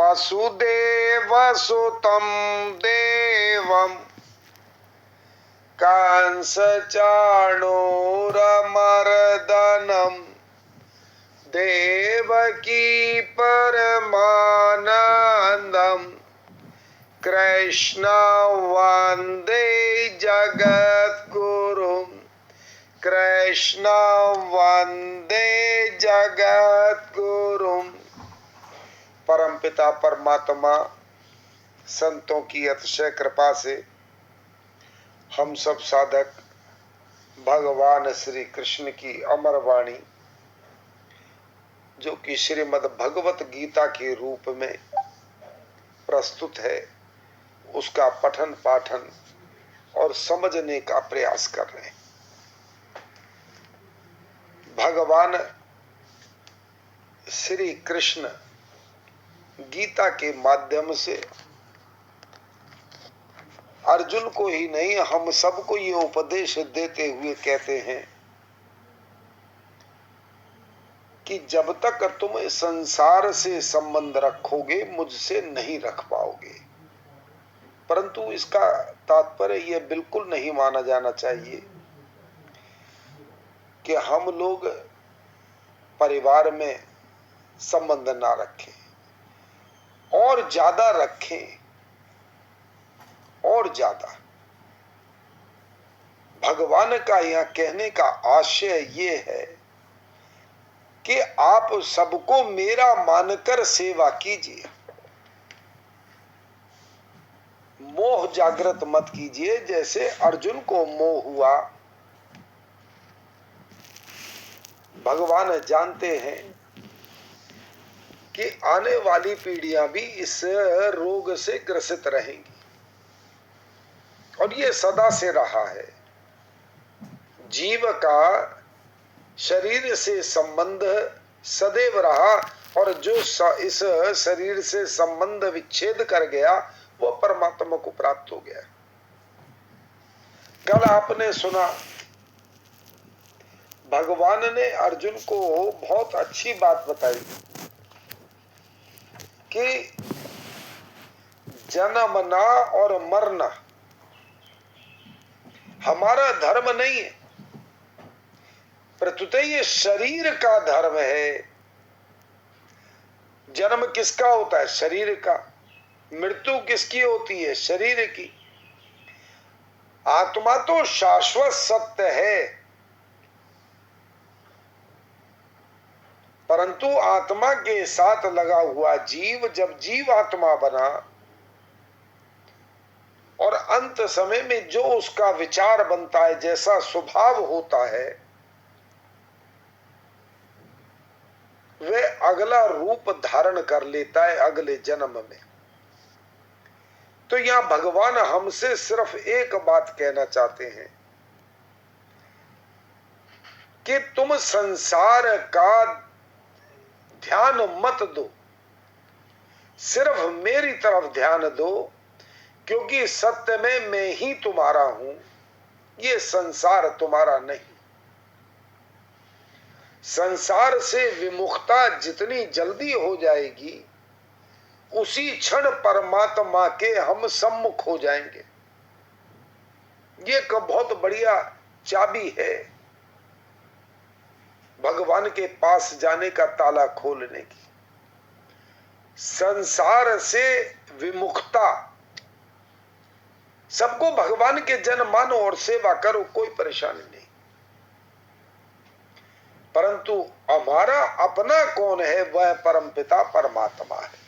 वासुदेवसुतं देवं कंसचाणूरमर्दनं देवकी परमानन्दं कृष्ण वन्दे जगद्गुरुं कृष्ण वन्दे जगद्गुरुं। परमपिता परमात्मा संतों की अतिशय कृपा से हम सब साधक भगवान श्री कृष्ण की अमर वाणी जो कि श्रीमद् भगवत गीता के रूप में प्रस्तुत है, उसका पठन पाठन और समझने का प्रयास कर रहे हैं। भगवान श्री कृष्ण गीता के माध्यम से अर्जुन को ही नहीं, हम सबको ये उपदेश देते हुए कहते हैं कि जब तक तुम संसार से संबंध रखोगे मुझसे नहीं रख पाओगे। परंतु इसका तात्पर्य यह बिल्कुल नहीं माना जाना चाहिए कि हम लोग परिवार में संबंध ना रखें और ज्यादा रखें और ज्यादा। भगवान का यह कहने का आशय ये है कि आप सबको मेरा मानकर सेवा कीजिए, मोह जागृत मत कीजिए। जैसे अर्जुन को मोह हुआ, भगवान जानते हैं कि आने वाली पीढ़ियां भी इस रोग से ग्रसित रहेंगी और ये सदा से रहा है। जीव का शरीर से संबंध सदैव रहा और जो इस शरीर से संबंध विच्छेद कर गया वो परमात्मा को प्राप्त हो गया। कल आपने सुना भगवान ने अर्जुन को बहुत अच्छी बात बताई कि जन्मना और मरना हमारा धर्म नहीं है, प्रत्युत ये शरीर का धर्म है। जन्म किसका होता है? शरीर का। मृत्यु किसकी होती है? शरीर की। आत्मा तो शाश्वत सत्य है, परंतु आत्मा के साथ लगा हुआ जीव जब जीव आत्मा बना और अंत समय में जो उसका विचार बनता है, जैसा स्वभाव होता है, वह अगला रूप धारण कर लेता है अगले जन्म में। तो यहां भगवान हमसे सिर्फ एक बात कहना चाहते हैं कि तुम संसार का ध्यान मत दो, सिर्फ मेरी तरफ ध्यान दो, क्योंकि सत्य में मैं ही तुम्हारा हूं, ये संसार तुम्हारा नहीं। संसार से विमुखता जितनी जल्दी हो जाएगी उसी क्षण परमात्मा के हम सम्मुख हो जाएंगे। ये एक बहुत बढ़िया चाबी है भगवान के पास जाने का, ताला खोलने की। संसार से विमुखता, सबको भगवान के जन मानो और सेवा करो, कोई परेशानी नहीं। परंतु हमारा अपना कौन है? वह परमपिता परमात्मा है।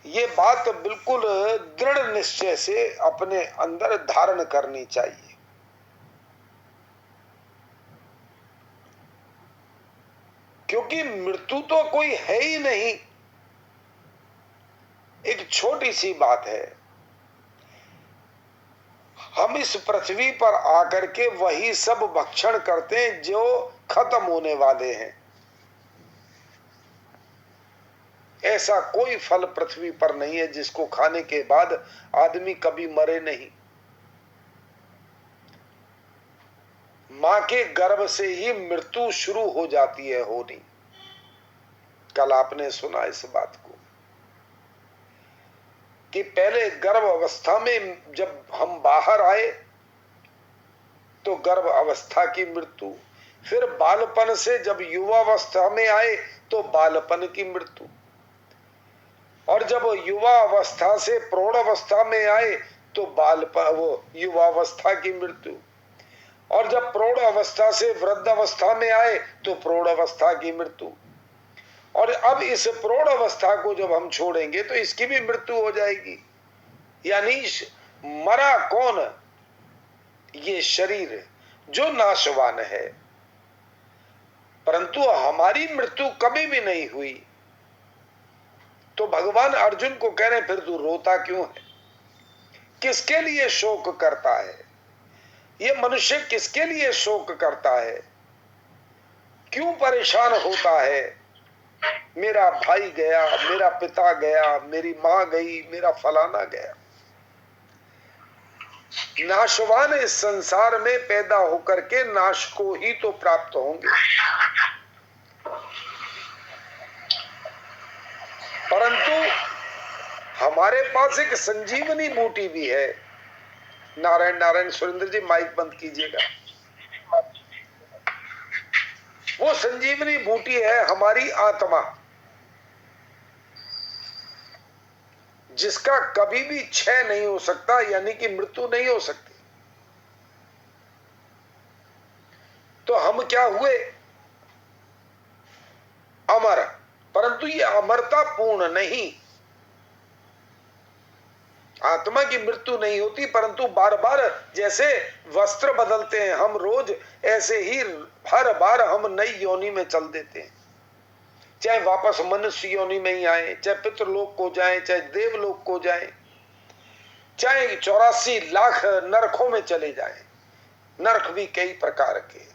ये बात बिल्कुल दृढ़ निश्चय से अपने अंदर धारण करनी चाहिए। क्योंकि मृत्यु तो कोई है ही नहीं। एक छोटी सी बात है, हम इस पृथ्वी पर आकर के वही सब भक्षण करते हैं जो खत्म होने वाले हैं। ऐसा कोई फल पृथ्वी पर नहीं है जिसको खाने के बाद आदमी कभी मरे नहीं। मां के गर्भ से ही मृत्यु शुरू हो जाती है होनी। कल आपने सुना इस बात को। कि पहले गर्भ अवस्था में जब हम बाहर आए तो गर्भ अवस्था की मृत्यु, फिर बालपन से जब युवावस्था में आए तो बालपन की मृत्यु, और जब युवा अवस्था से प्रौढ़ अवस्था में आए तो बालपन वो युवावस्था की मृत्यु, और जब प्रौढ़ अवस्था से वृद्ध अवस्था में आए तो प्रौढ़ अवस्था की मृत्यु, और अब इस प्रौढ़ अवस्था को जब हम छोड़ेंगे तो इसकी भी मृत्यु हो जाएगी। यानी मरा कौन? ये शरीर जो नाशवान है, परंतु हमारी मृत्यु कभी भी नहीं हुई। तो भगवान अर्जुन को कह रहे फिर तू रोता क्यों है? किसके लिए शोक करता है? ये मनुष्य किसके लिए शोक करता है? क्यों परेशान होता है? मेरा भाई गया, मेरा पिता गया, मेरी मां गई, मेरा फलाना गया। नाशवान इस संसार में पैदा होकर के नाश को ही तो प्राप्त होंगे, परंतु हमारे पास एक संजीवनी बूटी भी है। नारायण नारायण। सुरेंद्र जी माइक बंद कीजिएगा। वो संजीवनी बूटी है हमारी आत्मा, जिसका कभी भी क्षय नहीं हो सकता, यानी कि मृत्यु नहीं हो सकती। तो हम क्या हुए? अमर। परंतु ये अमरता पूर्ण नहीं। आत्मा की मृत्यु नहीं होती, परंतु बार बार जैसे वस्त्र बदलते हैं हम रोज, ऐसे ही हर बार हम नई योनि में चल देते हैं। चाहे वापस मनुष्य योनि में ही आए, चाहे पितृलोक को जाएं, चाहे देवलोक को जाएं, चाहे 84 लाख नरकों में चले जाएं। नरक भी कई प्रकार के।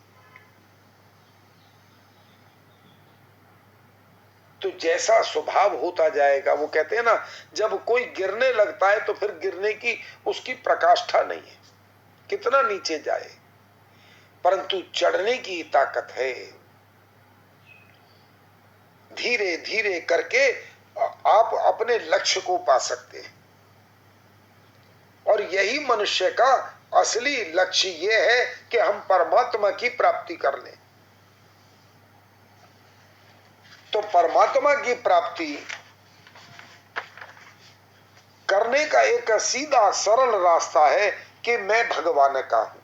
तो जैसा स्वभाव होता जाएगा, वो कहते हैं ना, जब कोई गिरने लगता है तो फिर गिरने की उसकी प्रकाष्ठा नहीं है, कितना नीचे जाए, परंतु चढ़ने की ताकत है। धीरे धीरे करके आप अपने लक्ष्य को पा सकते हैं। और यही मनुष्य का असली लक्ष्य ये है कि हम परमात्मा की प्राप्ति कर लें। तो परमात्मा की प्राप्ति करने का एक सीधा सरल रास्ता है कि मैं भगवान का हूं।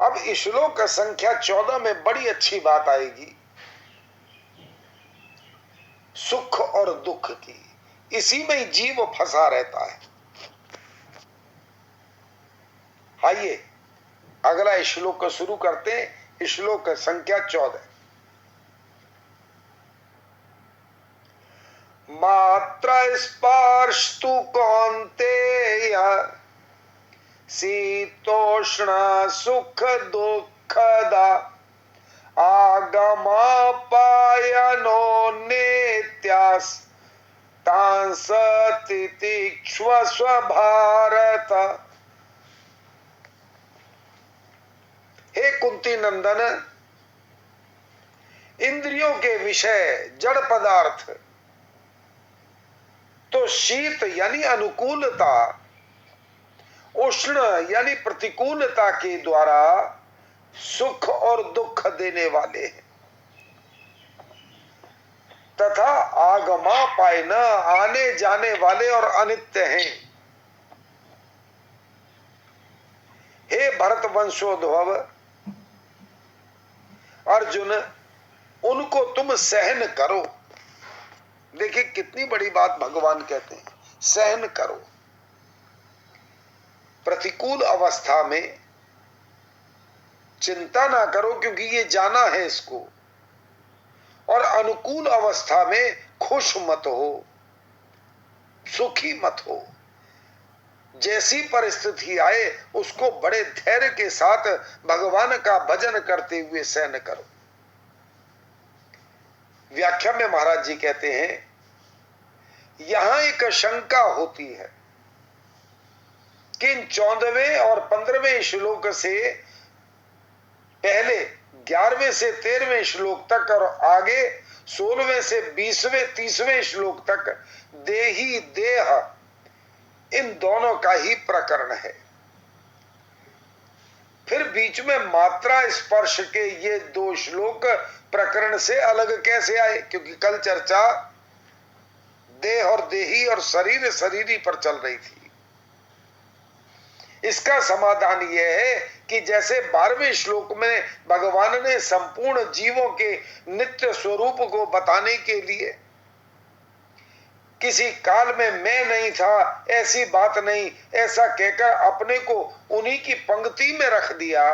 अब श्लोक संख्या 14 में बड़ी अच्छी बात आएगी, सुख और दुख की। इसी में ही जीव फंसा रहता है। आइए अगला श्लोक शुरू करते हैं। श्लोक संख्या 14। मात्र स्पर्शतु कौन्तेय शीतोष्ण सुख दुःखदा आगमापायनो नित्यास् तांस तितिक्ष्वस्व भारत। हे कुंती नंदन, इंद्रियों के विषय जड़ पदार्थ तो शीत यानी अनुकूलता, उष्ण यानी प्रतिकूलता के द्वारा सुख और दुख देने वाले हैं, तथा आगमा पायन आने जाने वाले और अनित्य हैं। हे भरत वंशोद्भव अर्जुन, उनको तुम सहन करो। देखिए कितनी बड़ी बात भगवान कहते हैं, सहन करो। प्रतिकूल अवस्था में चिंता ना करो, क्योंकि ये जाना है इसको। और अनुकूल अवस्था में खुश मत हो, सुखी मत हो। जैसी परिस्थिति आए उसको बड़े धैर्य के साथ भगवान का भजन करते हुए सहन करो। व्याख्या में महाराज जी कहते हैं, यहां एक शंका होती है कि इन 14वें और 15वें श्लोक से पहले 11वें से 13वें श्लोक तक और आगे 16वें से 20वें 30वें श्लोक तक देही देह इन दोनों का ही प्रकरण है। फिर बीच में मात्रा स्पर्श के ये 2 श्लोक प्रकरण से अलग कैसे आए? क्योंकि कल चर्चा देह और देही और शरीर शरीरी पर चल रही थी। इसका समाधान यह है कि जैसे 12वें श्लोक में भगवान ने संपूर्ण जीवों के नित्य स्वरूप को बताने के लिए किसी काल में मैं नहीं था, ऐसी बात नहीं, ऐसा कहकर अपने को उन्हीं की पंक्ति में रख दिया,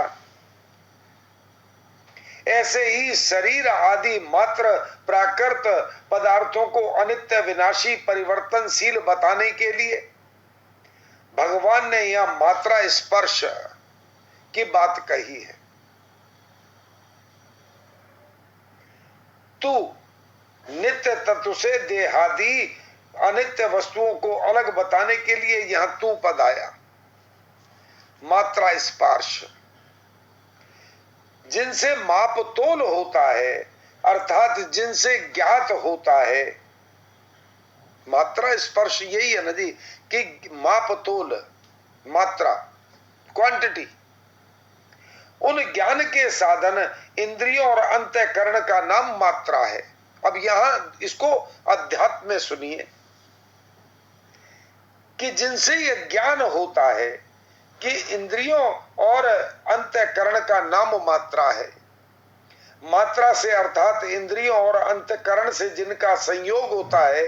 ऐसे ही शरीर आदि मात्र प्राकृत पदार्थों को अनित्य विनाशी परिवर्तनशील बताने के लिए भगवान ने यह मात्रा स्पर्श की बात कही है। तू नित्य तत्व से देहादि अनित्य वस्तुओं को अलग बताने के लिए यहां तू पद आया। मात्रा स्पर्श जिनसे माप तोल होता है, अर्थात जिनसे ज्ञात होता है। मात्रा स्पर्श यही है ना जी, कि माप तोल, मात्रा, क्वांटिटी। उन ज्ञान के साधन इंद्रियों और अंतःकरण का नाम मात्रा है। अब यहां इसको अध्यात्म में सुनिए कि जिनसे यह ज्ञान होता है कि इंद्रियों और अंतःकरण का नाम मात्रा है। मात्रा से अर्थात इंद्रियों और अंतःकरण से जिनका संयोग होता है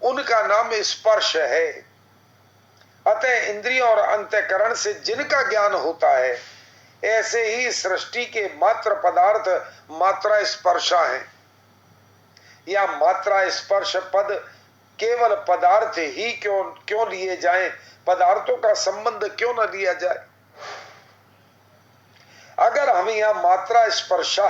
उनका नाम स्पर्श है। अतः इंद्रियों और अंतःकरण से जिनका ज्ञान होता है, ऐसे ही सृष्टि के मात्र पदार्थ मात्रा स्पर्शा है। या मात्रा स्पर्श पद केवल पदार्थ ही क्यों लिए जाएं, पदार्थों का संबंध क्यों न लिया जाए? अगर हम यह मात्रा स्पर्शा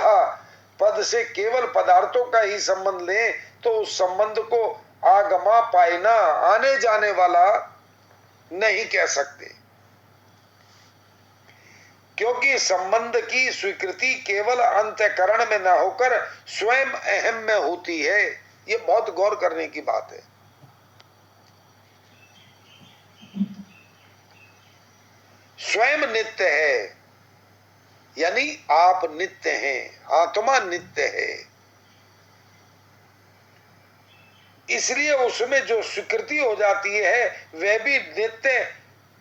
पद से केवल पदार्थों का ही संबंध लें तो उस संबंध को आगमा पायना, आने जाने वाला नहीं कह सकते, क्योंकि संबंध की स्वीकृति केवल अंतःकरण में न होकर स्वयं अहम में होती है। ये बहुत गौर करने की बात है। स्वयं नित्य है, यानी आप नित्य हैं, आत्मा नित्य है, इसलिए उसमें जो स्वीकृति हो जाती है वह भी नित्य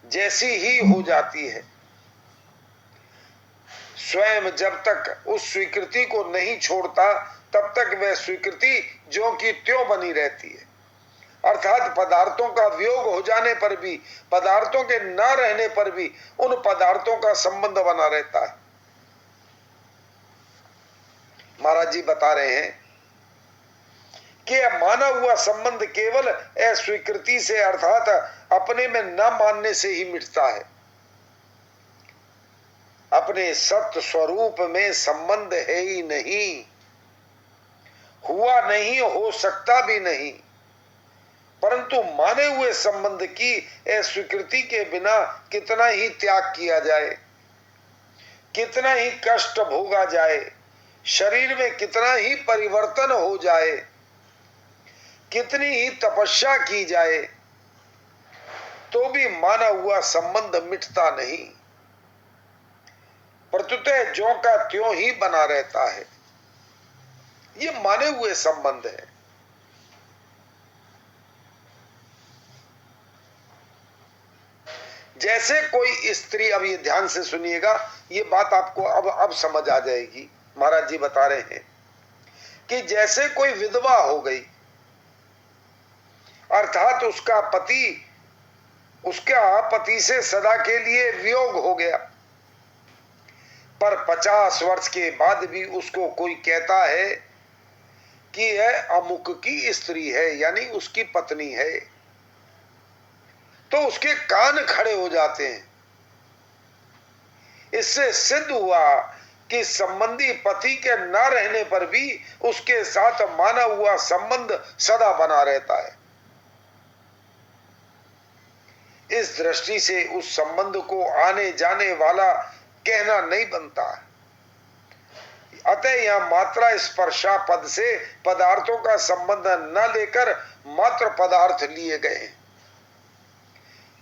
जैसी ही हो जाती है। स्वयं जब तक उस स्वीकृति को नहीं छोड़ता तब तक वह स्वीकृति ज्यों की त्यों बनी रहती है। अर्थात पदार्थों का वियोग हो जाने पर भी, पदार्थों के न रहने पर भी उन पदार्थों का संबंध बना रहता है। महाराज जी बता रहे हैं कि माना हुआ संबंध केवल अस्वीकृति से अर्थात अपने में न मानने से ही मिटता है। अपने सत्य स्वरूप में संबंध है ही नहीं, हुआ नहीं, हो सकता भी नहीं। परंतु माने हुए संबंध की अस्वीकृति के बिना कितना ही त्याग किया जाए, कितना ही कष्ट भोगा जाए, शरीर में कितना ही परिवर्तन हो जाए, कितनी ही तपस्या की जाए, तो भी माना हुआ संबंध मिटता नहीं, प्रत्युतः ज्यों का त्यों ही बना रहता है। ये माने हुए संबंध है। जैसे कोई स्त्री, अब ये ध्यान से सुनिएगा, ये बात आपको अब समझ आ जाएगी। महाराज जी बता रहे हैं कि जैसे कोई विधवा हो गई, अर्थात उसका पति से सदा के लिए वियोग हो गया, पर 50 वर्ष के बाद भी उसको कोई कहता है कि यह अमुक की स्त्री है, यानी उसकी पत्नी है, तो उसके कान खड़े हो जाते हैं। इससे सिद्ध हुआ कि संबंधी पति के न रहने पर भी उसके साथ माना हुआ संबंध सदा बना रहता है। इस दृष्टि से उस संबंध को आने जाने वाला कहना नहीं बनता। अतः यह मात्रा स्पर्शा पद से पदार्थों का संबंध न लेकर मात्र पदार्थ लिए गए।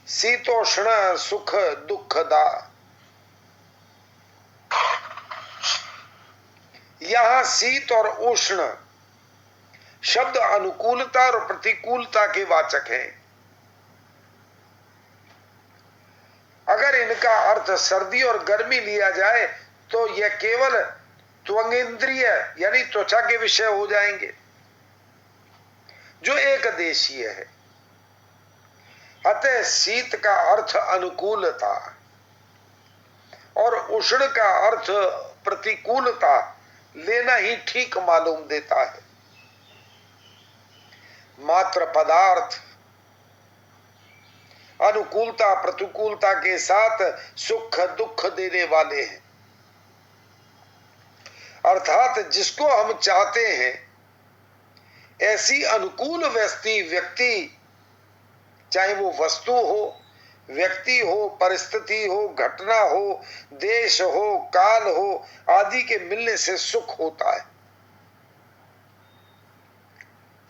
शीतोष्ण सुख दुखदा, यहां शीत और उष्ण शब्द अनुकूलता और प्रतिकूलता के वाचक हैं। अगर इनका अर्थ सर्दी और गर्मी लिया जाए तो यह केवल त्वंगेंद्रिय यानी त्वचा के विषय हो जाएंगे, जो एक देशीय है। अतः शीत का अर्थ अनुकूलता और उष्ण का अर्थ प्रतिकूलता लेना ही ठीक मालूम देता है। मात्र पदार्थ अनुकूलता प्रतिकूलता के साथ सुख दुख देने वाले हैं, अर्थात जिसको हम चाहते हैं ऐसी अनुकूल व्यक्ति, चाहे वो वस्तु हो, व्यक्ति हो, परिस्थिति हो, घटना हो, देश हो, काल हो आदि के मिलने से सुख होता है।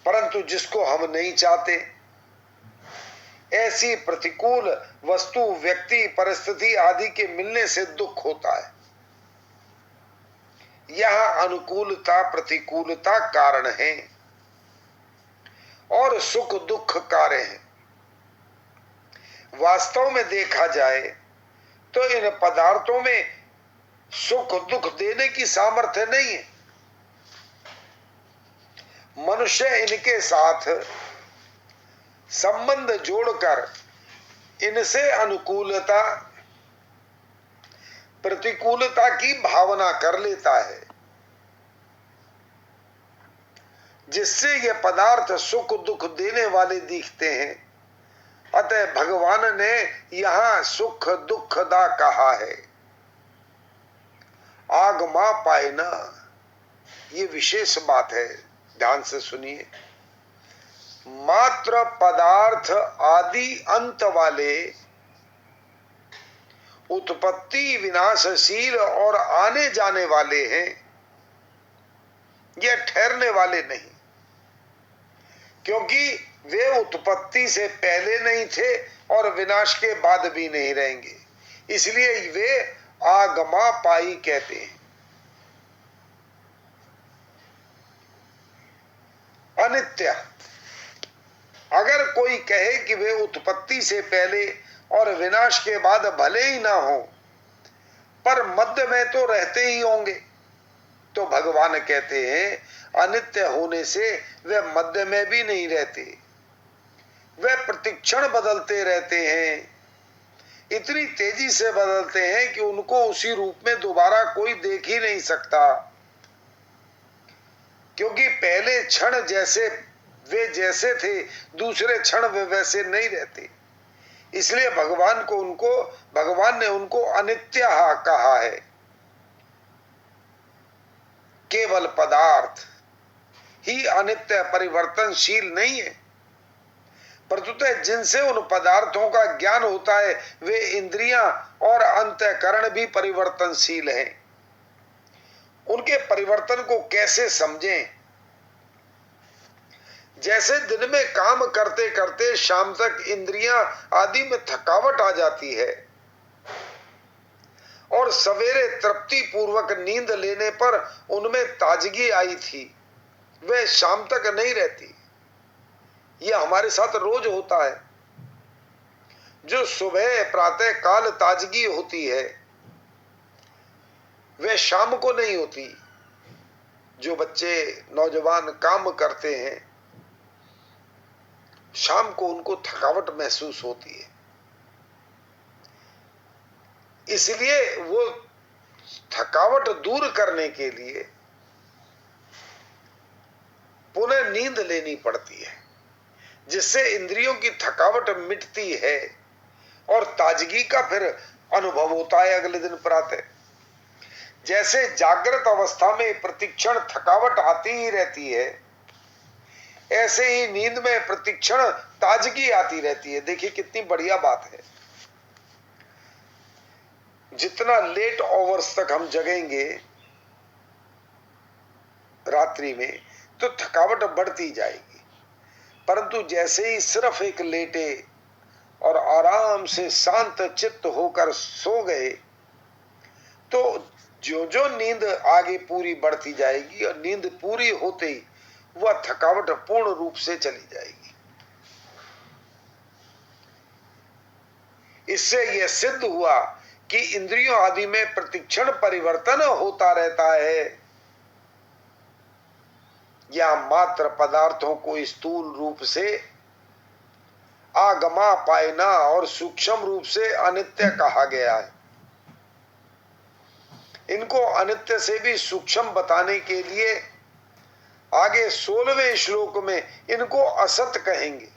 परंतु जिसको हम नहीं चाहते ऐसी प्रतिकूल वस्तु व्यक्ति परिस्थिति आदि के मिलने से दुख होता है। यह अनुकूलता प्रतिकूलता कारण है और सुख दुख कार्य है। वास्तव में देखा जाए तो इन पदार्थों में सुख दुख देने की सामर्थ्य नहीं है। मनुष्य इनके साथ संबंध जोड़कर इनसे अनुकूलता प्रतिकूलता की भावना कर लेता है, जिससे ये पदार्थ सुख दुख देने वाले दिखते हैं। अतः भगवान ने यहां सुख दुखदा कहा है। आगमा पायना, ये विशेष बात है, ध्यान से सुनिए। मात्र पदार्थ आदि अंत वाले, उत्पत्ति विनाशशील और आने जाने वाले हैं, ये ठहरने वाले नहीं, क्योंकि वे उत्पत्ति से पहले नहीं थे और विनाश के बाद भी नहीं रहेंगे, इसलिए वे आगमा पाई कहते हैं। अनित्य, अगर कोई कहे कि वे उत्पत्ति से पहले और विनाश के बाद भले ही ना हो पर मध्य में तो रहते ही होंगे, तो भगवान कहते हैं अनित्य होने से वे मध्य में भी नहीं रहते, वे प्रतिक्षण बदलते रहते हैं। इतनी तेजी से बदलते हैं कि उनको उसी रूप में दोबारा कोई देख ही नहीं सकता, क्योंकि पहले क्षण जैसे वे जैसे थे दूसरे क्षण वे वैसे नहीं रहते। इसलिए भगवान ने उनको अनित्य कहा है। केवल पदार्थ ही अनित्य परिवर्तनशील नहीं है, परंतु जिनसे उन पदार्थों का ज्ञान होता है वे इंद्रियां और अंतःकरण भी परिवर्तनशील हैं। उनके परिवर्तन को कैसे समझें? जैसे दिन में काम करते करते शाम तक इंद्रियां आदि में थकावट आ जाती है और सवेरे तृप्ति पूर्वक नींद लेने पर उनमें ताजगी आई थी, वे शाम तक नहीं रहती। यह हमारे साथ रोज होता है। जो सुबह प्रातः काल ताजगी होती है वे शाम को नहीं होती। जो बच्चे नौजवान काम करते हैं शाम को उनको थकावट महसूस होती है, इसलिए वो थकावट दूर करने के लिए पुनः नींद लेनी पड़ती है, जिससे इंद्रियों की थकावट मिटती है और ताजगी का फिर अनुभव होता है अगले दिन प्रातः। जैसे जागृत अवस्था में प्रतिक्षण थकावट आती ही रहती है, ऐसे ही नींद में प्रतिक्षण ताजगी आती रहती है। देखिए कितनी बढ़िया बात है। जितना लेट आवर्स तक हम जगेंगे रात्रि में तो थकावट बढ़ती जाएगी, परंतु जैसे ही सिर्फ एक लेटे और आराम से शांत चित्त होकर सो गए तो जो जो नींद आगे पूरी बढ़ती जाएगी और नींद पूरी होते ही वह थकावट पूर्ण रूप से चली जाएगी। इससे यह सिद्ध हुआ कि इंद्रियों आदि में प्रतिक्षण परिवर्तन होता रहता है, या मात्र पदार्थों को स्थूल रूप से आगमा पायना और सूक्ष्म रूप से अनित्य कहा गया है। इनको अनित्य से भी सूक्ष्म बताने के लिए आगे 16वें श्लोक में इनको असत कहेंगे,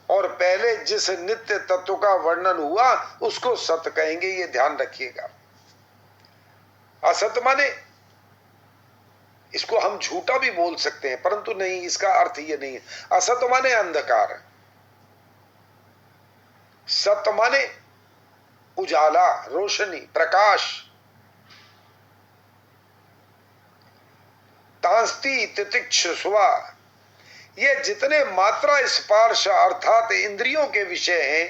और पहले जिस नित्य तत्व का वर्णन हुआ उसको सत कहेंगे, ये ध्यान रखिएगा। असत माने इसको हम झूठा भी बोल सकते हैं, परंतु नहीं, इसका अर्थ ये नहीं है। असत माने अंधकार, सत माने उजाला, रोशनी, प्रकाश। तांस्ति तितिक्षुस्वा, ये जितने मात्रा स्पर्श अर्थात इंद्रियों के विषय हैं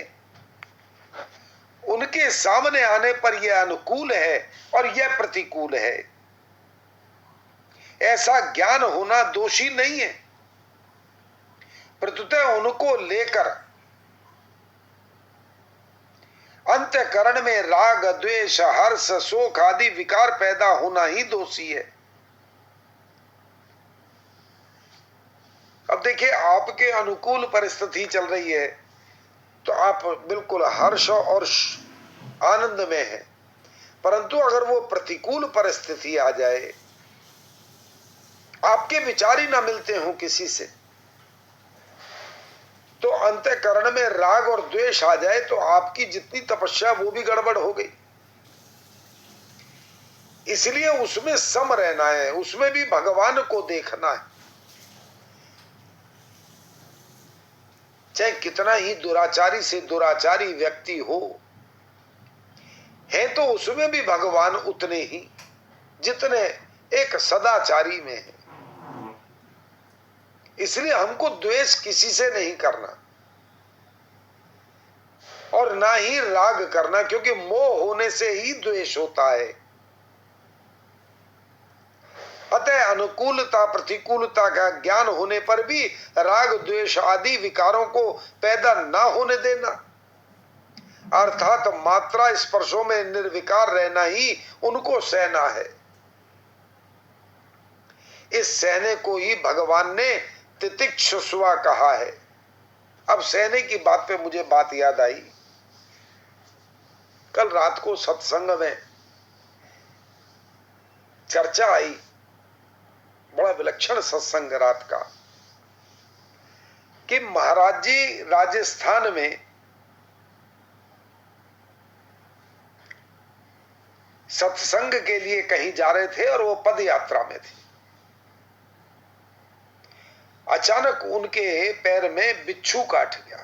उनके सामने आने पर यह अनुकूल है और यह प्रतिकूल है, ऐसा ज्ञान होना दोषी नहीं है। प्रत्युतः उनको लेकर अंतःकरण में राग, द्वेष, हर्ष, शोक आदि विकार पैदा होना ही दोषी है। अब देखिए, आपके अनुकूल परिस्थिति चल रही है तो आप बिल्कुल हर्ष और आनंद में हैं, परंतु अगर वो प्रतिकूल परिस्थिति आ जाए, आपके विचार ही ना मिलते हों किसी से, तो अंतःकरण में राग और द्वेष आ जाए तो आपकी जितनी तपस्या वो भी गड़बड़ हो गई। इसलिए उसमें सम रहना है, उसमें भी भगवान को देखना है। चाहे कितना ही दुराचारी से दुराचारी व्यक्ति हो, है तो उसमें भी भगवान उतने ही जितने एक सदाचारी में है। इसलिए हमको द्वेष किसी से नहीं करना और ना ही राग करना, क्योंकि मोह होने से ही द्वेष होता है। अतः अनुकूलता प्रतिकूलता का ज्ञान होने पर भी राग द्वेष आदि विकारों को पैदा ना होने देना, अर्थात मात्रा स्पर्शों में निर्विकार रहना ही उनको सहना है। इस सहने को ही भगवान ने तितिक्षुस्वा कहा है। अब सहने की बात पे मुझे बात याद आई। कल रात को सत्संग में चर्चा आई, बड़ा विलक्षण सत्संग रात का, कि महाराज जी राजस्थान में सत्संग के लिए कहीं जा रहे थे और वो पद यात्रा में थे। अचानक उनके पैर में बिच्छू काट गया,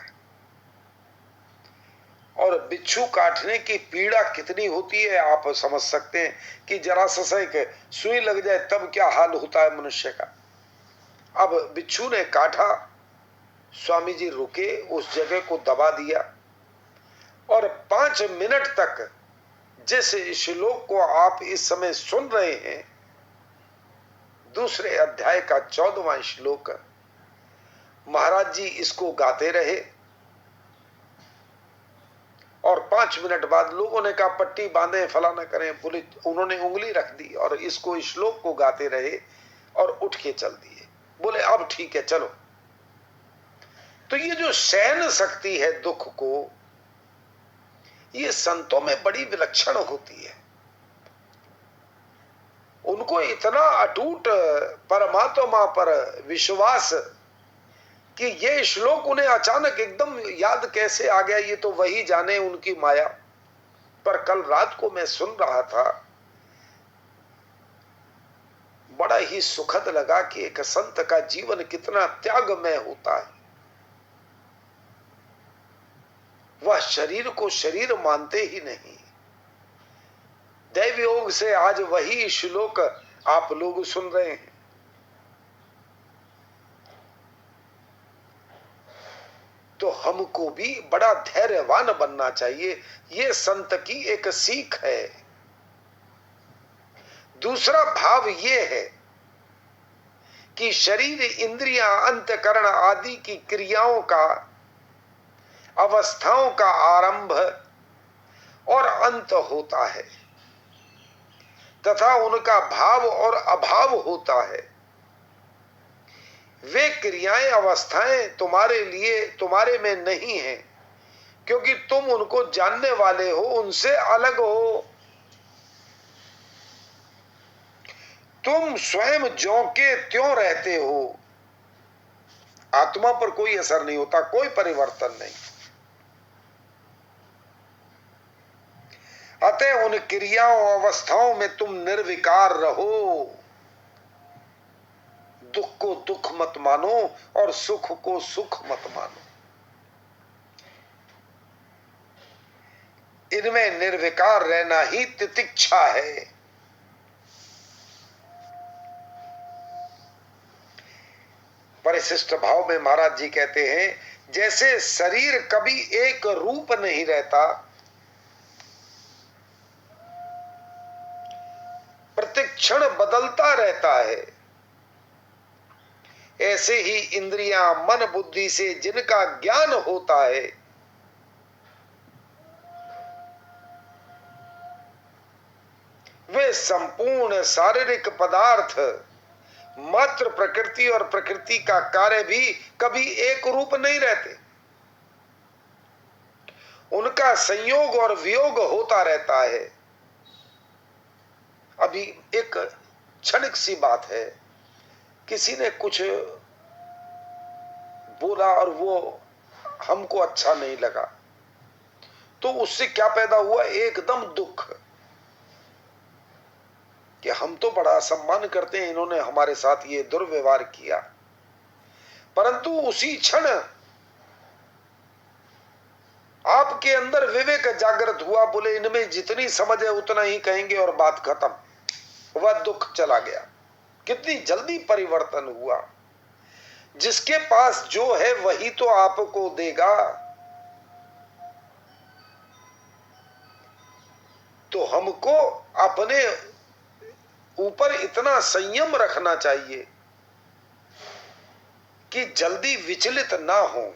और बिच्छू काटने की पीड़ा कितनी होती है आप समझ सकते हैं कि जरा सा एक सुई लग जाए तब क्या हाल होता है मनुष्य का। अब बिच्छू ने काटा, स्वामी जी रुके, उस जगह को दबा दिया और 5 मिनट तक जिस श्लोक को आप इस समय सुन रहे हैं, दूसरे अध्याय का 14वां श्लोक, महाराज जी इसको गाते रहे और 5 मिनट बाद लोगों ने कहा पट्टी बांधे, फलाना करें, पुलिस, उन्होंने उंगली रख दी और इसको श्लोक को गाते रहे और उठ के चल दिए। बोले अब ठीक है चलो। तो ये जो सहन शक्ति है दुख को, ये संतों में बड़ी विलक्षण होती है। उनको इतना अटूट परमात्मा पर विश्वास कि ये श्लोक उन्हें अचानक एकदम याद कैसे आ गया, ये तो वही जाने उनकी माया। पर कल रात को मैं सुन रहा था, बड़ा ही सुखद लगा कि एक संत का जीवन कितना त्यागमय होता है। वह शरीर को शरीर मानते ही नहीं। दैव योग से आज वही श्लोक आप लोग सुन रहे हैं। तो हमको भी बड़ा धैर्यवान बनना चाहिए। ये संत की एक सीख है। दूसरा भाव ये है कि शरीर, इंद्रियां, अंतकरण आदि की क्रियाओं का, अवस्थाओं का आरंभ और अंत होता है तथा उनका भाव और अभाव होता है। वे क्रियाएं, अवस्थाएं तुम्हारे लिए, तुम्हारे में नहीं है, क्योंकि तुम उनको जानने वाले हो, उनसे अलग हो। तुम स्वयं ज्यों के त्यों रहते हो। आत्मा पर कोई असर नहीं होता, कोई परिवर्तन नहीं। अतः उन क्रियाओं, अवस्थाओं में तुम निर्विकार रहो। दुख को दुख मत मानो और सुख को सुख मत मानो। इनमें निर्विकार रहना ही तितिक्षा है। परिशिष्ट भाव में महाराज जी कहते हैं, जैसे शरीर कभी एक रूप नहीं रहता, प्रतिक्षण बदलता रहता है, ऐसे ही इंद्रियां, मन, बुद्धि से जिनका ज्ञान होता है, वे संपूर्ण शारीरिक पदार्थ, मात्र प्रकृति और प्रकृति का कार्य भी कभी एक रूप नहीं रहते। उनका संयोग और वियोग होता रहता है। अभी एक क्षणिक सी बात है, किसी ने कुछ बोला और वो हमको अच्छा नहीं लगा, तो उससे क्या पैदा हुआ? एकदम दुख कि हम तो बड़ा सम्मान करते हैं, इन्होंने हमारे साथ ये दुर्व्यवहार किया। परंतु उसी क्षण आपके अंदर विवेक जागृत हुआ, बोले इनमें जितनी समझ है उतना ही कहेंगे और बात खत्म। वह दुख चला गया। कितनी जल्दी परिवर्तन हुआ। जिसके पास जो है वही तो आपको देगा। तो हमको अपने ऊपर इतना संयम रखना चाहिए कि जल्दी विचलित ना हो,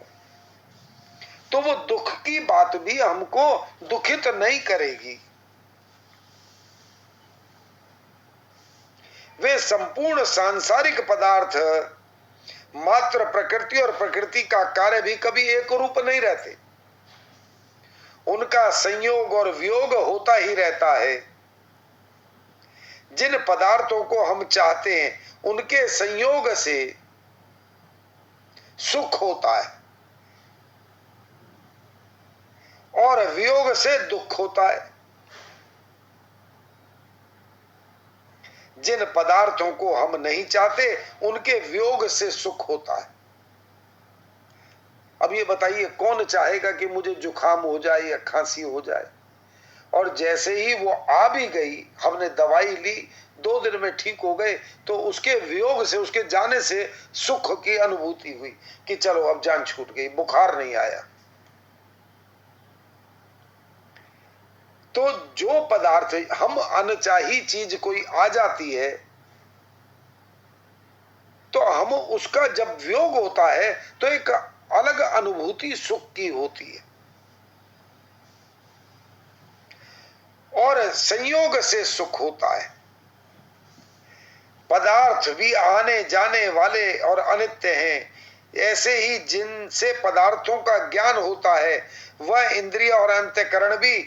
तो वो दुख की बात भी हमको दुखित नहीं करेगी। वे संपूर्ण सांसारिक पदार्थ, मात्र प्रकृति और प्रकृति का कार्य भी कभी एक रूप नहीं रहते। उनका संयोग और वियोग होता ही रहता है। जिन पदार्थों को हम चाहते हैं उनके संयोग से सुख होता है और वियोग से दुख होता है। जिन पदार्थों को हम नहीं चाहते उनके वियोग से सुख होता है। अब ये बताइए, कौन चाहेगा कि मुझे जुकाम हो जाए या खांसी हो जाए, और जैसे ही वो आ भी गई, हमने दवाई ली, 2 दिन में ठीक हो गए, तो उसके वियोग से, उसके जाने से सुख की अनुभूति हुई कि चलो अब जान छूट गई, बुखार नहीं आया। तो जो पदार्थ हम अनचाही चीज कोई आ जाती है तो हम उसका जब वियोग होता है तो एक अलग अनुभूति सुख की होती है, और संयोग से सुख होता है। पदार्थ भी आने जाने वाले और अनित्य हैं। ऐसे ही जिनसे पदार्थों का ज्ञान होता है वह इंद्रिय और अंतःकरण भी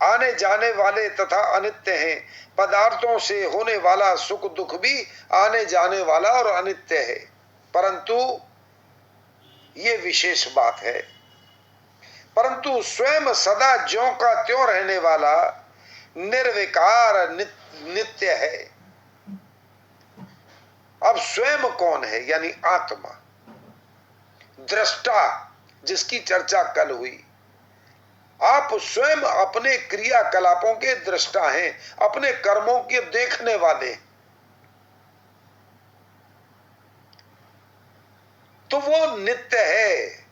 आने जाने वाले तथा अनित्य हैं। पदार्थों से होने वाला सुख दुख भी आने जाने वाला और अनित्य है। परंतु ये विशेष बात है, परंतु स्वयं सदा ज्यों का त्यों रहने वाला निर्विकार नित्य है। अब स्वयं कौन है? यानी आत्मा, दृष्टा, जिसकी चर्चा कल हुई। आप स्वयं अपने क्रियाकलापों के दृष्टा हैं, अपने कर्मों के देखने वाले। तो वो नित्य है।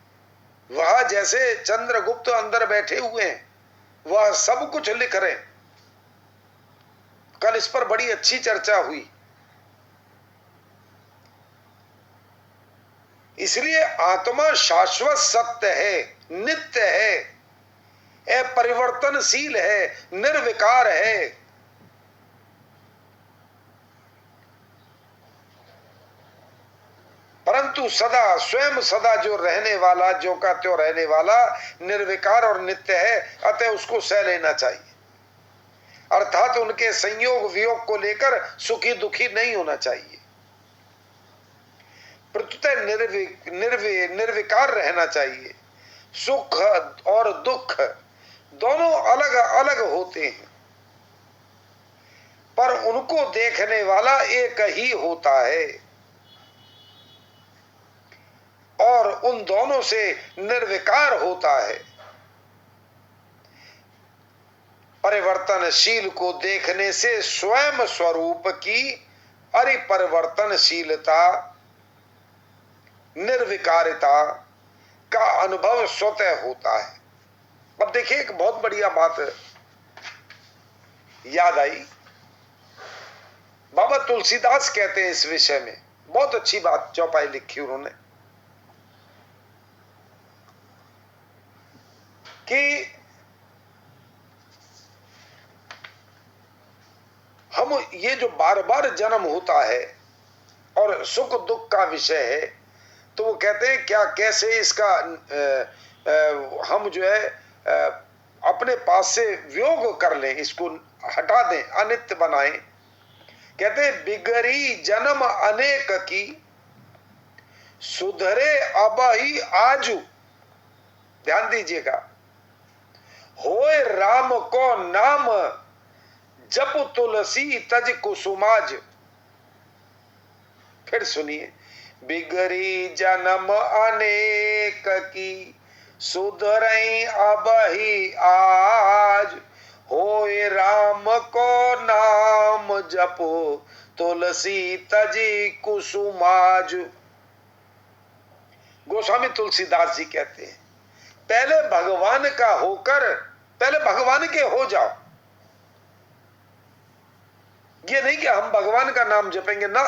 वह जैसे चंद्रगुप्त अंदर बैठे हुए हैं, वह सब कुछ लिख रहे। कल इस पर बड़ी अच्छी चर्चा हुई। इसलिए आत्मा शाश्वत सत्य है, नित्य है, अपरिवर्तनशील है, निर्विकार है। परंतु सदा स्वयं सदा जो रहने वाला, जो का त्यों रहने वाला निर्विकार और नित्य है, अतः उसको सह लेना चाहिए। अर्थात उनके संयोग वियोग को लेकर सुखी दुखी नहीं होना चाहिए, प्रत्युत निर्विकार रहना चाहिए। सुख और दुख दोनों अलग अलग होते हैं, पर उनको देखने वाला एक ही होता है और उन दोनों से निर्विकार होता है। परिवर्तनशील को देखने से स्वयं स्वरूप की अपरिवर्तनशीलता, निर्विकारिता का अनुभव स्वतः होता है। अब देखिए, एक बहुत बढ़िया बात याद आई। बाबा तुलसीदास कहते हैं इस विषय में, बहुत अच्छी बात चौपाई लिखी उन्होंने, कि हम ये जो बार बार जन्म होता है और सुख दुख का विषय है, तो वो कहते हैं क्या कैसे इसका हम जो है अपने पास से वियोग कर लें, इसको हटा दें, अनित्य बनाएं। कहते हैं बिगड़ी जन्म अनेक की, सुधरे अब ही आजू। ध्यान दीजिएगा, होए राम को नाम, जप तुलसी तज कुसुमाज। फिर सुनिए, बिगड़ी जन्म अनेक की, सुधरई अब ही आज, होए राम को नाम, जपो तुलसी तजी कुसुमाज। गोस्वामी तुलसीदास जी कहते हैं, पहले भगवान का होकर, पहले भगवान के हो जाओ। ये नहीं कि हम भगवान का नाम जपेंगे ना,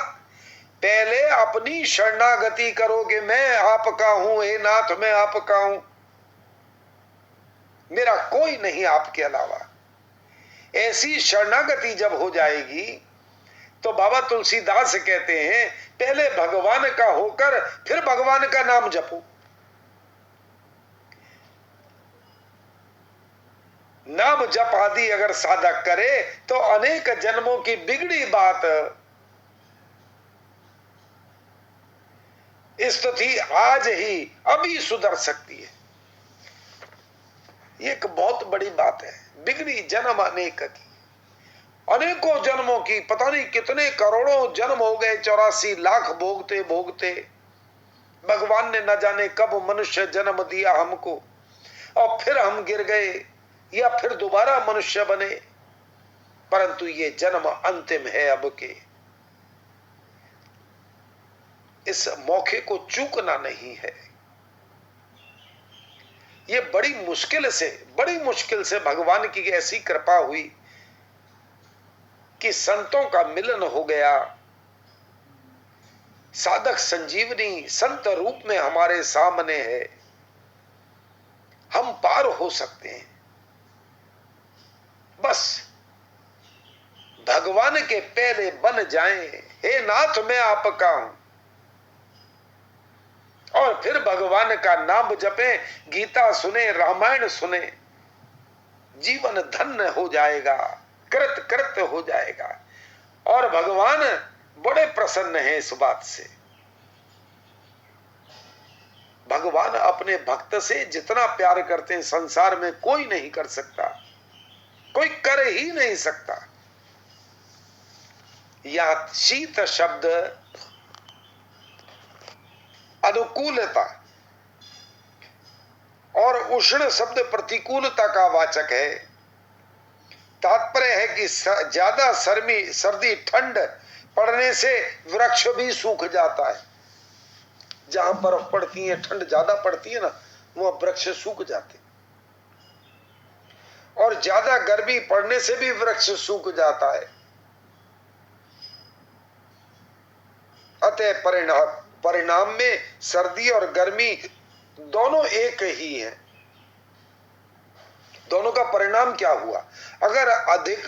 पहले अपनी शरणागति करो कि मैं आपका हूं, हे नाथ मैं आपका हूं, मेरा कोई नहीं आपके अलावा। ऐसी शरणागति जब हो जाएगी तो बाबा तुलसीदास कहते हैं पहले भगवान का होकर फिर भगवान का नाम जपो। नाम जप आदि अगर साधक करे तो अनेक जन्मों की बिगड़ी बात स्थिति आज ही अभी सुधर सकती है। ये एक बहुत बड़ी बात है। बिगड़ी जन्म अनेक की, अनेकों जन्मों की, पता नहीं कितने करोड़ों जन्म हो गए, 84 लाख भोगते भोगते भगवान ने न जाने कब मनुष्य जन्म दिया हमको, और फिर हम गिर गए या फिर दोबारा मनुष्य बने। परंतु ये जन्म अंतिम है अब के, इस मौके को चूकना नहीं है। ये बड़ी मुश्किल से भगवान की ऐसी कृपा हुई कि संतों का मिलन हो गया। साधक संजीवनी संत रूप में हमारे सामने है, हम पार हो सकते हैं। बस भगवान के पहले बन जाएं, हे नाथ मैं आपका हूं, और फिर भगवान का नाम जपें, गीता सुने, रामायण सुने, जीवन धन्य हो जाएगा, कृत कृत हो जाएगा। और भगवान बड़े प्रसन्न हैं इस बात से। भगवान अपने भक्त से जितना प्यार करते हैं संसार में कोई नहीं कर सकता, कोई कर ही नहीं सकता। यह शीत शब्द अनुकूलता और उष्ण शब्द प्रतिकूलता का वाचक है। तात्पर्य है कि ज्यादा सर्दी ठंड पड़ने से वृक्ष भी सूख जाता है। जहां बर्फ पड़ती है, ठंड ज्यादा पड़ती है ना, वहां वृक्ष सूख जाते, और ज्यादा गर्मी पड़ने से भी वृक्ष सूख जाता है। अतः परिणाम में सर्दी और गर्मी दोनों एक ही है। दोनों का परिणाम क्या हुआ? अगर अधिक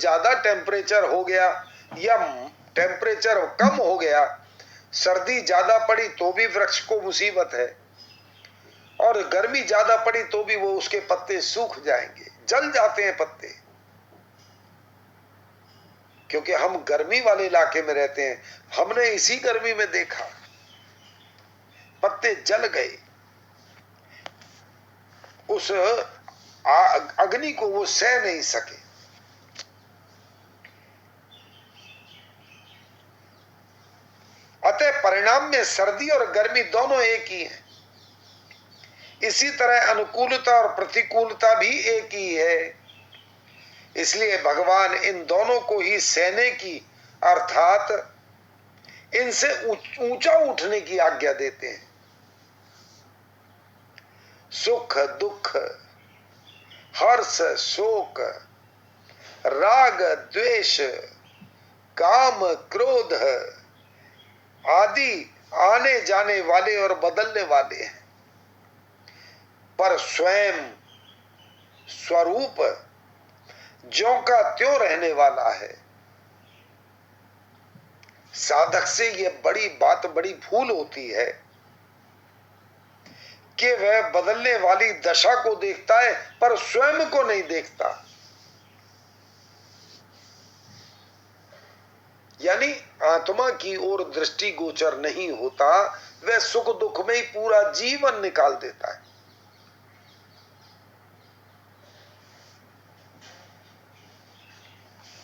ज्यादा टेम्परेचर हो गया या टेम्परेचर कम हो गया, सर्दी ज्यादा पड़ी तो भी वृक्ष को मुसीबत है, और गर्मी ज्यादा पड़ी तो भी वो उसके पत्ते सूख जाएंगे, जल जाते हैं पत्ते। क्योंकि हम गर्मी वाले इलाके में रहते हैं, हमने इसी गर्मी में देखा पत्ते जल गए, उस अग्नि को वो सह नहीं सके। अतः परिणाम में सर्दी और गर्मी दोनों एक ही हैं। इसी तरह अनुकूलता और प्रतिकूलता भी एक ही है। इसलिए भगवान इन दोनों को ही सहने की, अर्थात इनसे ऊंचा उठने की आज्ञा देते हैं। सुख दुख, हर्ष शोक, राग द्वेष, काम क्रोध आदि आने जाने वाले और बदलने वाले हैं, पर स्वयं स्वरूप ज्यों का त्यों रहने वाला है। साधक से यह बड़ी बात, बड़ी भूल होती है कि वह बदलने वाली दशा को देखता है पर स्वयं को नहीं देखता। यानी आत्मा की ओर दृष्टि गोचर नहीं होता, वह सुख दुख में ही पूरा जीवन निकाल देता है।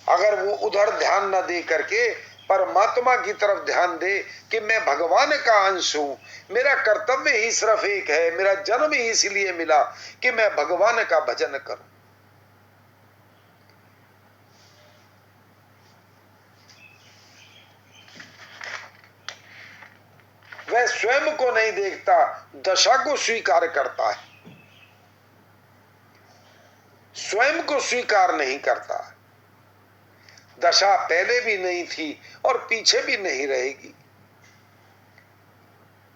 अगर वो उधर ध्यान न दे करके परमात्मा की तरफ ध्यान दे कि मैं भगवान का अंश हूं, मेरा कर्तव्य ही सिर्फ एक है, मेरा जन्म ही इसलिए मिला कि मैं भगवान का भजन करूं, वह स्वयं को नहीं देखता, दशा को स्वीकार करता है, स्वयं को स्वीकार नहीं करता। दशा पहले भी नहीं थी और पीछे भी नहीं रहेगी,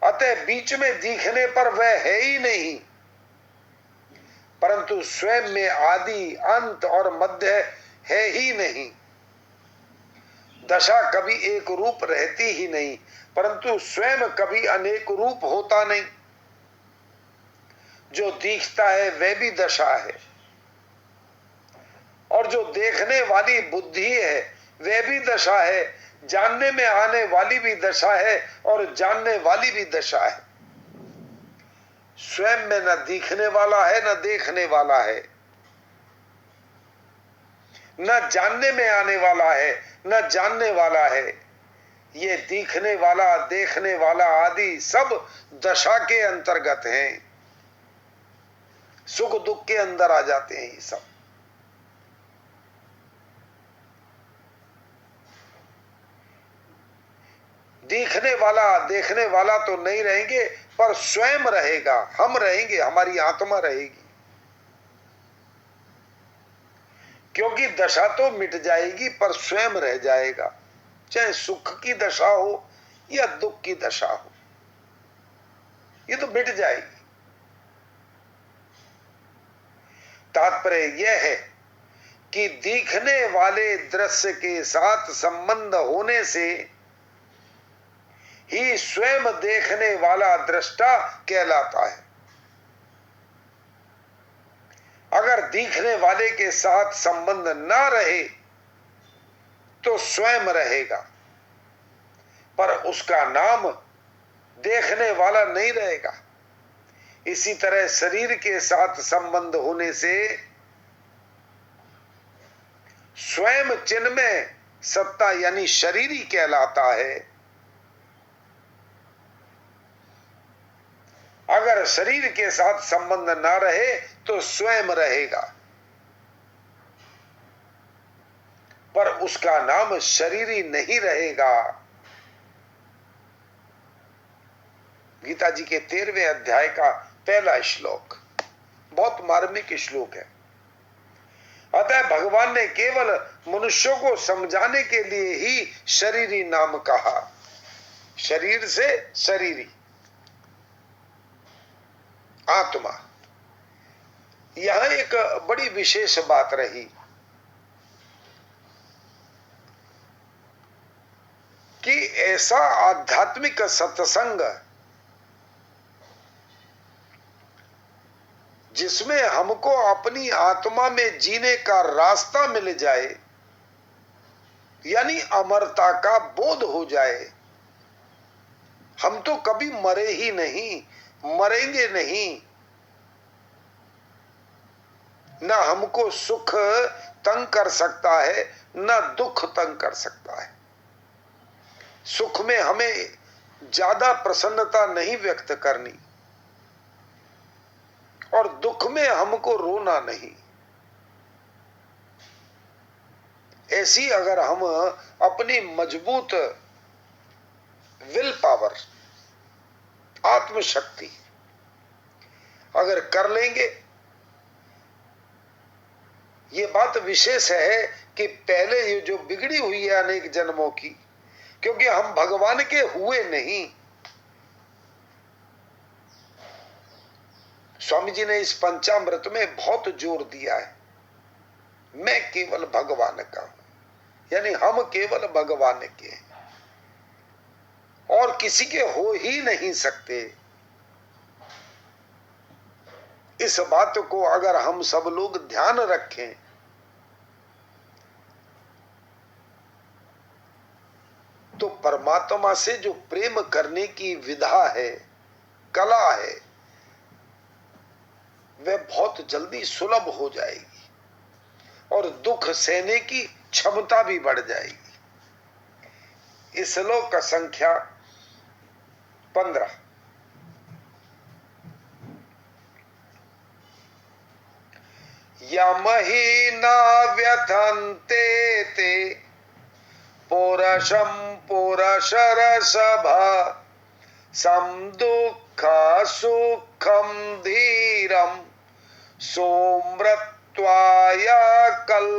अतः बीच में दिखने पर वह है ही नहीं, परंतु स्वयं में आदि अंत और मध्य है ही नहीं। दशा कभी एक रूप रहती ही नहीं, परंतु स्वयं कभी अनेक रूप होता नहीं। जो दिखता है वह भी दशा है, और जो देखने वाली बुद्धि है वह भी दशा है, जानने में आने वाली भी दशा है और जानने वाली भी दशा है। स्वयं में न दिखने वाला है न देखने वाला है, न जानने में आने वाला है न जानने वाला है। ये दिखने वाला, देखने वाला आदि सब दशा के अंतर्गत हैं, सुख दुख के अंदर आ जाते हैं ये सब। दिखने वाला देखने वाला तो नहीं रहेंगे, पर स्वयं रहेगा, हम रहेंगे, हमारी आत्मा रहेगी। क्योंकि दशा तो मिट जाएगी पर स्वयं रह जाएगा, चाहे सुख की दशा हो या दुख की दशा हो, ये तो मिट जाएगी। तात्पर्य यह है कि दिखने वाले दृश्य के साथ संबंध होने से ही स्वयं देखने वाला दृष्टा कहलाता है। अगर दिखने वाले के साथ संबंध ना रहे तो स्वयं रहेगा, पर उसका नाम देखने वाला नहीं रहेगा। इसी तरह शरीर के साथ संबंध होने से स्वयं चिन्मय सत्ता यानी शरीर ही कहलाता है। अगर शरीर के साथ संबंध ना रहे तो स्वयं रहेगा, पर उसका नाम शरीर ही नहीं रहेगा। गीता जी के 13वें अध्याय का पहला श्लोक, बहुत मार्मिक श्लोक है। अतः भगवान ने केवल मनुष्यों को समझाने के लिए ही शरीरी नाम कहा। शरीर से शरीरी, आत्मा। यहां एक बड़ी विशेष बात रही कि ऐसा आध्यात्मिक सत्संग जिसमें हमको अपनी आत्मा में जीने का रास्ता मिल जाए, यानी अमरता का बोध हो जाए। हम तो कभी मरे ही नहीं, मरेंगे नहीं। न हमको सुख तंग कर सकता है, न दुख तंग कर सकता है। सुख में हमें ज्यादा प्रसन्नता नहीं व्यक्त करनी और दुख में हमको रोना नहीं। ऐसी अगर हम अपनी मजबूत विल पावर, आत्मशक्ति अगर कर लेंगे, ये बात विशेष है कि पहले ये जो बिगड़ी हुई है अनेक जन्मों की, क्योंकि हम भगवान के हुए नहीं। स्वामी जी ने इस पंचामृत में बहुत जोर दिया है, मैं केवल भगवान का हूं, यानी हम केवल भगवान के हैं और किसी के हो ही नहीं सकते। इस बात को अगर हम सब लोग ध्यान रखें तो परमात्मा से जो प्रेम करने की विधा है, कला है, वह बहुत जल्दी सुलभ हो जाएगी और दुख सहने की क्षमता भी बढ़ जाएगी। इस श्लोक का संख्या 15। यमहि न व्यथन्ते ते पुरुषं पुरुषरसभा समदुःखा सुखं धीरं सोमृत्वाय कल्पते।